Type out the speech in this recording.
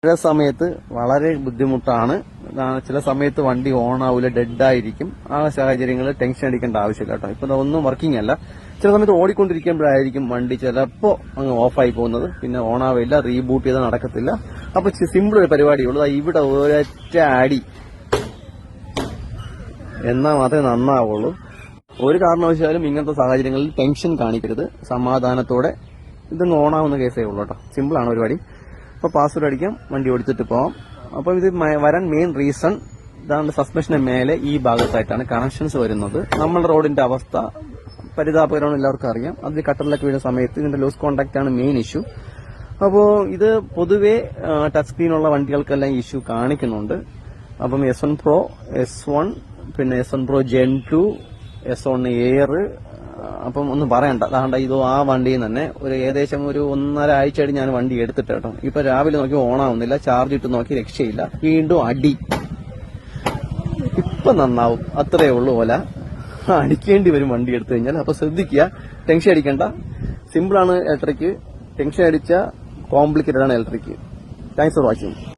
ചില സമയത്ത് വളരെ ബുദ്ധിമുട്ടാണ്. ചില സമയത്ത് വണ്ടി ഓൺ ആവില്ല, ഡെഡ് ആയിരിക്കും. ആ സാഹചര്യങ്ങളിൽ ടെൻഷൻ അടിക്കേണ്ട ആവശ്യമില്ല കേട്ടോ. ഇപ്പൊ ഒന്നും വർക്കിംഗ് അല്ല. ചില സമയത്ത് ഓടിക്കൊണ്ടിരിക്കുമ്പോഴായിരിക്കും വണ്ടി ചിലപ്പോ അങ്ങ് ഓഫായി പോകുന്നത്, പിന്നെ ഓൺ ആവില്ല, റീബൂട്ട് ചെയ്താൽ നടക്കത്തില്ല. അപ്പൊ സിമ്പിൾ ഒരു പരിപാടിയുള്ളൂ. ഇവിടെ ഒരൊറ്റ അടി എന്നാൽ മാത്രമേ നന്നാവുള്ളൂ. ഒരു കാരണവശാലും ഇങ്ങനത്തെ സാഹചര്യങ്ങളിൽ ടെൻഷൻ കാണിക്കരുത്. സമാധാനത്തോടെ ഇതൊന്ന് ഓണാവുന്ന കേസേ ഉള്ളൂ കേട്ടോ. സിമ്പിളാണ് പരിപാടി. അപ്പൊ പാസ്വേഡ് അടിക്കാം, വണ്ടി ഓടിച്ചിട്ട് പോവാം. അപ്പൊ ഇത് വരാൻ മെയിൻ റീസൺ ഇതാണ്, സസ്പെൻഷന് മേലെ ഈ ഭാഗത്തായിട്ടാണ് കണക്ഷൻസ് വരുന്നത്. നമ്മുടെ റോഡിന്റെ അവസ്ഥ പരിതാപകരമാണ്, എല്ലാവർക്കും അറിയാം. അതിൽ കട്ടറിലൊക്കെ വീഴുന്ന സമയത്ത് ഇതിന്റെ ലൂസ് കോണ്ടാക്ട് ആണ് മെയിൻ ഇഷ്യൂ. അപ്പോ ഇത് പൊതുവെ ടച്ച് സ്ക്രീനുള്ള വണ്ടികൾക്കെല്ലാം ഇഷ്യൂ കാണിക്കുന്നുണ്ട്. അപ്പം S1 Pro, S1, പിന്നെ S1 Pro Gen 2, S1 Air, അപ്പം ഒന്നും പറയണ്ട. അതാണ്ട് ഇതോ ആ വണ്ടിയിൽ തന്നെ ഏകദേശം ഒരു 1.5 ആഴ്ചയായിട്ട് ഞാൻ വണ്ടി എടുത്തിട്ട് കേട്ടോ. ഇപ്പൊ രാവിലെ നോക്കി ഓണാവുന്നില്ല, ചാർജ് ഇട്ട് നോക്കി രക്ഷയില്ല, വീണ്ടും അടി. ഇപ്പൊ നന്നാവും, അത്രേ ഉള്ളൂ. അടിക്കേണ്ടി വരും വണ്ടി എടുത്തു കഴിഞ്ഞാൽ. അപ്പൊ ശ്രദ്ധിക്കുക, ടെൻഷൻ അടിക്കണ്ട. സിമ്പിളാണ് ഇലക്ട്രിക്. ടെൻഷൻ അടിച്ച കോംപ്ലിക്കേറ്റഡ് ആണ് ഇലക്ട്രിക്. Thanks for watching.